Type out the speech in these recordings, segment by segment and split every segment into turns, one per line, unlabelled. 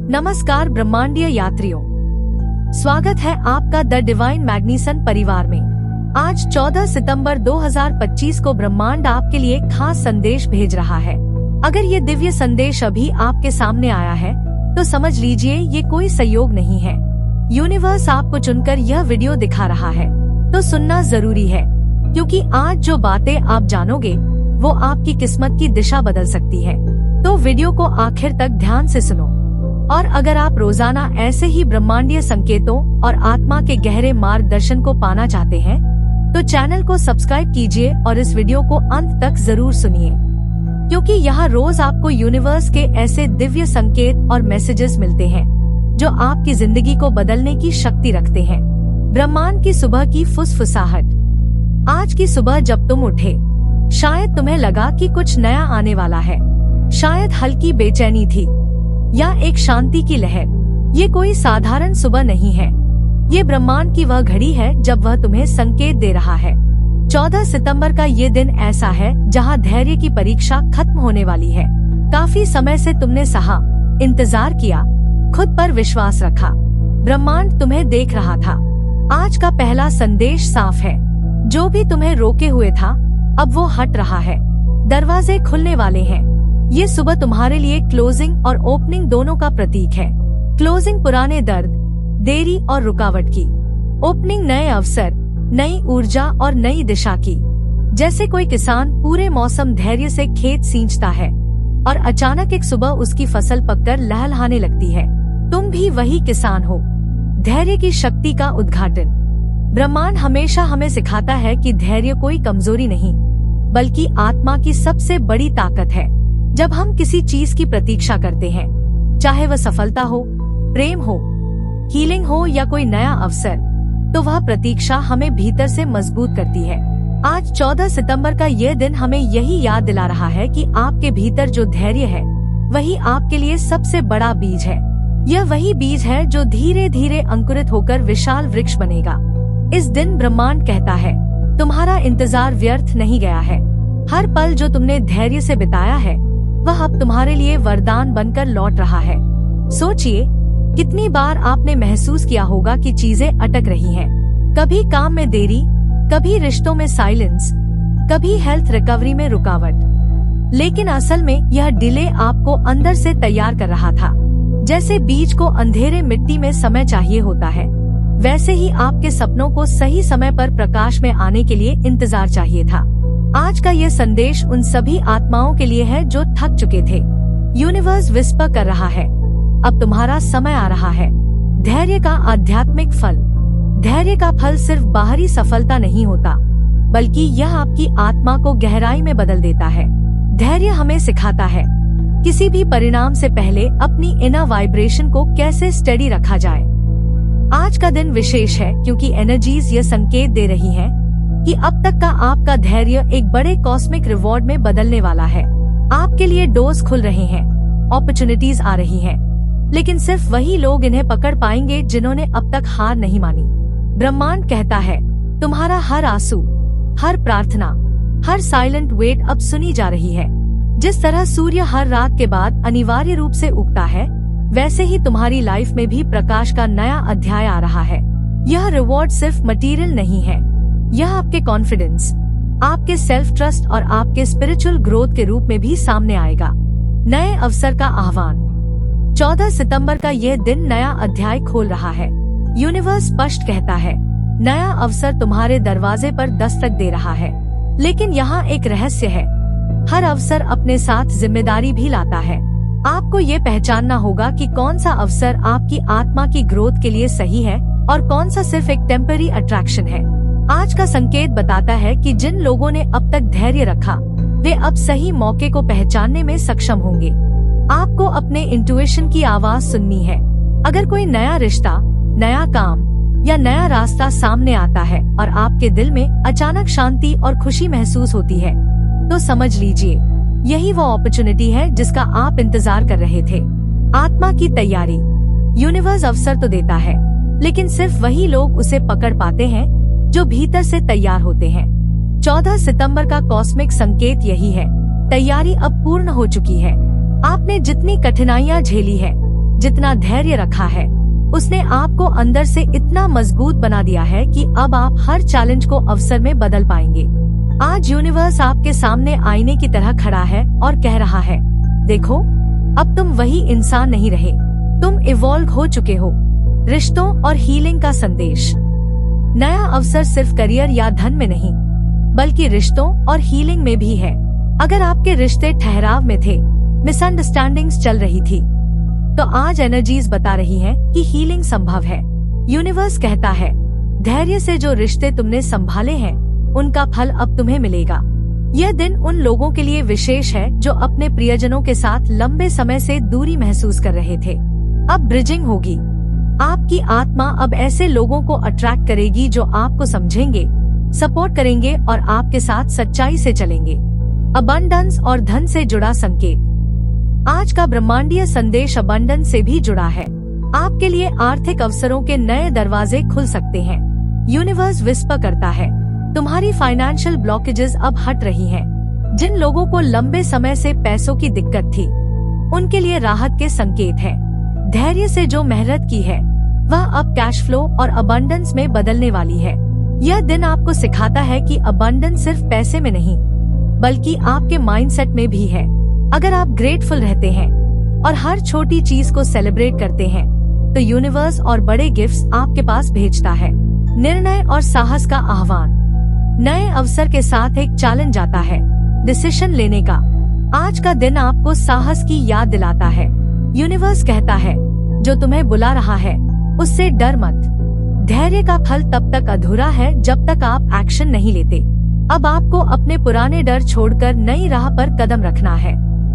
नमस्कार ब्रह्मांडीय यात्रियों, स्वागत है आपका द डिवाइन मैग्नीसन परिवार में। आज 14 सितंबर 2025 को ब्रह्मांड आपके लिए खास संदेश भेज रहा है। अगर ये दिव्य संदेश अभी आपके सामने आया है तो समझ लीजिए ये कोई संयोग नहीं है। यूनिवर्स आपको चुनकर यह वीडियो दिखा रहा है, तो सुनना जरूरी है, क्योंकि आज जो बातें आप जानोगे वो आपकी किस्मत की दिशा बदल सकती है। तो वीडियो को आखिर तक ध्यान से सुनो। और अगर आप रोजाना ऐसे ही ब्रह्मांडीय संकेतों और आत्मा के गहरे मार्गदर्शन को पाना चाहते हैं तो चैनल को सब्सक्राइब कीजिए और इस वीडियो को अंत तक जरूर सुनिए, क्योंकि यहाँ रोज आपको यूनिवर्स के ऐसे दिव्य संकेत और मैसेजेस मिलते हैं जो आपकी जिंदगी को बदलने की शक्ति रखते हैं। ब्रह्मांड की सुबह की फुसफुसाहट। आज की सुबह जब तुम उठे, शायद तुम्हें लगा कि कुछ नया आने वाला है। शायद हल्की बेचैनी थी या एक शांति की लहर। ये कोई साधारण सुबह नहीं है, ये ब्रह्मांड की वह घड़ी है जब वह तुम्हें संकेत दे रहा है। 14 सितंबर का ये दिन ऐसा है जहां धैर्य की परीक्षा खत्म होने वाली है। काफी समय से तुमने सहा, इंतजार किया, खुद पर विश्वास रखा। ब्रह्मांड तुम्हें देख रहा था। आज का पहला संदेश साफ है। जो भी तुम्हें रोके हुए था अब वो हट रहा है। दरवाजे खुलने वाले हैं। ये सुबह तुम्हारे लिए क्लोजिंग और ओपनिंग दोनों का प्रतीक है। क्लोजिंग पुराने दर्द, देरी और रुकावट की। ओपनिंग नए अवसर, नई ऊर्जा और नई दिशा की। जैसे कोई किसान पूरे मौसम धैर्य से खेत सींचता है और अचानक एक सुबह उसकी फसल पककर लहलहाने लगती है। तुम भी वही किसान हो। धैर्य की शक्ति का उद्घाटन। ब्रह्मांड हमेशा हमें सिखाता है कि धैर्य कोई कमजोरी नहीं, बल्कि आत्मा की सबसे बड़ी ताकत है। जब हम किसी चीज की प्रतीक्षा करते हैं, चाहे वह सफलता हो, प्रेम हो, हीलिंग हो या कोई नया अवसर, तो वह प्रतीक्षा हमें भीतर से मजबूत करती है। आज 14 सितंबर का यह दिन हमें यही याद दिला रहा है कि आपके भीतर जो धैर्य है वही आपके लिए सबसे बड़ा बीज है। यह वही बीज है जो धीरे धीरे अंकुरित होकर विशाल वृक्ष बनेगा। इस दिन ब्रह्मांड कहता है, तुम्हारा इंतजार व्यर्थ नहीं गया है। हर पल जो तुमने धैर्य से बिताया है वह अब तुम्हारे लिए वरदान बनकर लौट रहा है। सोचिए, कितनी बार आपने महसूस किया होगा कि चीजें अटक रही हैं। कभी काम में देरी, कभी रिश्तों में साइलेंस, कभी हेल्थ रिकवरी में रुकावट। लेकिन असल में यह डिले आपको अंदर से तैयार कर रहा था। जैसे बीज को अंधेरे मिट्टी में समय चाहिए होता है, वैसे ही आपके सपनों को सही समय पर प्रकाश में आने के लिए इंतजार चाहिए था। आज का ये संदेश उन सभी आत्माओं के लिए है जो थक चुके थे। यूनिवर्स विस्पर कर रहा है, अब तुम्हारा समय आ रहा है। धैर्य का आध्यात्मिक फल। धैर्य का फल सिर्फ बाहरी सफलता नहीं होता, बल्कि यह आपकी आत्मा को गहराई में बदल देता है। धैर्य हमें सिखाता है किसी भी परिणाम से पहले अपनी इनर वाइब्रेशन को कैसे स्टेडी रखा जाए। आज का दिन विशेष है क्योंकि एनर्जीज ये संकेत दे रही हैं कि अब तक का आपका धैर्य एक बड़े कॉस्मिक रिवॉर्ड में बदलने वाला है। आपके लिए डोर्स खुल रहे हैं, अपॉर्चुनिटीज आ रही हैं, लेकिन सिर्फ वही लोग इन्हें पकड़ पाएंगे जिन्होंने अब तक हार नहीं मानी। ब्रह्मांड कहता है, तुम्हारा हर आंसू, हर प्रार्थना, हर साइलेंट वेट अब सुनी जा रही है। जिस तरह सूर्य हर रात के बाद अनिवार्य रूप से उगता है, वैसे ही तुम्हारी लाइफ में भी प्रकाश का नया अध्याय आ रहा है। यह रिवॉर्ड सिर्फ मटेरियल नहीं है, यह आपके कॉन्फिडेंस, आपके सेल्फ ट्रस्ट और आपके स्पिरिचुअल ग्रोथ के रूप में भी सामने आएगा। नए अवसर का आह्वान। 14 सितंबर का यह दिन नया अध्याय खोल रहा है। यूनिवर्स स्पष्ट कहता है, नया अवसर तुम्हारे दरवाजे पर दस्तक दे रहा है। लेकिन यहाँ एक रहस्य है, हर अवसर अपने साथ जिम्मेदारी भी लाता है। आपको ये पहचानना होगा कि कौन सा अवसर आपकी आत्मा की ग्रोथ के लिए सही है और कौन सा सिर्फ एक टेम्पररी अट्रैक्शन है। आज का संकेत बताता है कि जिन लोगों ने अब तक धैर्य रखा वे अब सही मौके को पहचानने में सक्षम होंगे। आपको अपने इंट्यूशन की आवाज सुननी है। अगर कोई नया रिश्ता, नया काम या नया रास्ता सामने आता है और आपके दिल में अचानक शांति और खुशी महसूस होती है, तो समझ लीजिए यही वो अपॉर्चुनिटी है जिसका आप इंतजार कर रहे थे। आत्मा की तैयारी। यूनिवर्स अवसर तो देता है, लेकिन सिर्फ वही लोग उसे पकड़ पाते हैं जो भीतर से तैयार होते हैं। 14 सितंबर का कॉस्मिक संकेत यही है, तैयारी अब पूर्ण हो चुकी है। आपने जितनी कठिनाइयां झेली है जितना धैर्य रखा है उसने आपको अंदर से इतना मजबूत बना दिया है कि अब आप हर चैलेंज को अवसर में बदल पाएंगे। आज यूनिवर्स आपके सामने आईने की तरह खड़ा है और कह रहा है, देखो अब तुम वही इंसान नहीं रहे, तुम इवॉल्व हो चुके हो। रिश्तों और हीलिंग का संदेश। नया अवसर सिर्फ करियर या धन में नहीं, बल्कि रिश्तों और हीलिंग में भी है। अगर आपके रिश्ते ठहराव में थे, मिसअंडरस्टैंडिंग्स चल रही थी, तो आज एनर्जीज बता रही हैं कि हीलिंग संभव है। यूनिवर्स कहता है, धैर्य से जो रिश्ते तुमने संभाले हैं उनका फल अब तुम्हें मिलेगा। यह दिन उन लोगों के लिए विशेष है जो अपने प्रियजनों के साथ लंबे समय से दूरी महसूस कर रहे थे। अब ब्रिजिंग होगी। आपकी आत्मा अब ऐसे लोगों को अट्रैक्ट करेगी जो आपको समझेंगे, सपोर्ट करेंगे और आपके साथ सच्चाई से चलेंगे। अबंडेंस और धन से जुड़ा संकेत। आज का ब्रह्मांडीय संदेश अबंडेंस से भी जुड़ा है। आपके लिए आर्थिक अवसरों के नए दरवाजे खुल सकते हैं। यूनिवर्स विस्पर करता है, तुम्हारी फाइनेंशियल ब्लॉकेजेस अब हट रही हैं। जिन लोगों को लंबे समय से पैसों की दिक्कत थी, उनके लिए राहत के संकेत हैं। धैर्य से जो मेहनत की है वह अब कैश फ्लो और अबंडेंस में बदलने वाली है। यह दिन आपको सिखाता है कि अबंडेंस सिर्फ पैसे में नहीं, बल्कि आपके माइंडसेट में भी है। अगर आप ग्रेटफुल रहते हैं और हर छोटी चीज को सेलिब्रेट करते हैं, तो यूनिवर्स और बड़े गिफ्ट्स आपके पास भेजता है। निर्णय और साहस का आह्वान। नए अवसर के साथ एक चैलेंज आता है, डिसीजन लेने का। आज का दिन आपको साहस की याद दिलाता है। यूनिवर्स कहता है, जो तुम्हें बुला रहा है उससे डर मत। धैर्य का फल तब तक अधूरा है जब तक आप एक्शन नहीं लेते। अब आपको अपने पुराने डर छोड़कर नई राह पर कदम रखना है।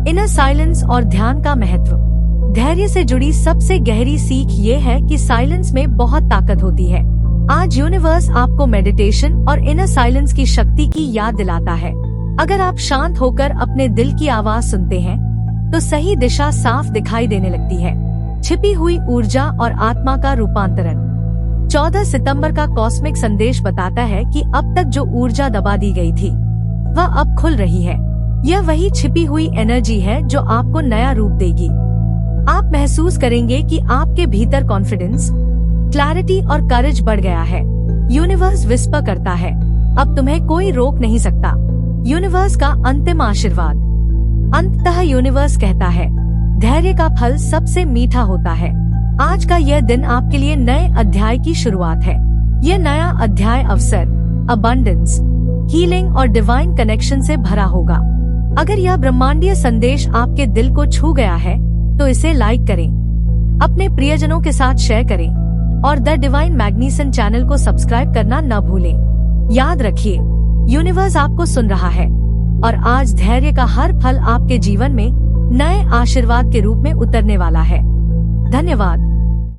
इनर साइलेंस और ध्यान का महत्व। धैर्य से जुड़ी सबसे गहरी सीख ये है कि साइलेंस में बहुत ताकत होती है। आज यूनिवर्स आपको मेडिटेशन और इनर साइलेंस की शक्ति की याद दिलाता है। अगर आप शांत होकर अपने दिल की आवाज सुनते हैं, तो सही दिशा साफ दिखाई देने लगती है। छिपी हुई ऊर्जा और आत्मा का रूपांतरण। 14 सितंबर का कॉस्मिक संदेश बताता है कि अब तक जो ऊर्जा दबा दी गई थी, वह अब खुल रही है। यह वही छिपी हुई एनर्जी है जो आपको नया रूप देगी। आप महसूस करेंगे कि आपके भीतर कॉन्फिडेंस, क्लैरिटी और करेज बढ़ गया है। यूनिवर्स विस्पर करता है, अब तुम्हें कोई रोक नहीं सकता। यूनिवर्स का अंतिम आशीर्वाद। अंततः यूनिवर्स कहता है, धैर्य का फल सबसे मीठा होता है। आज का यह दिन आपके लिए नए अध्याय की शुरुआत है। यह नया अध्याय अवसर, अबंडेंस, हीलिंग और डिवाइन कनेक्शन से भरा होगा। अगर यह ब्रह्मांडीय संदेश आपके दिल को छू गया है, तो इसे लाइक करें, अपने प्रियजनों के साथ शेयर करें और द डिवाइन मैग्नीसन चैनल को सब्सक्राइब करना न भूलें। याद रखिए, यूनिवर्स आपको सुन रहा है और आज धैर्य का हर फल आपके जीवन में नए आशीर्वाद के रूप में उतरने वाला है। धन्यवाद।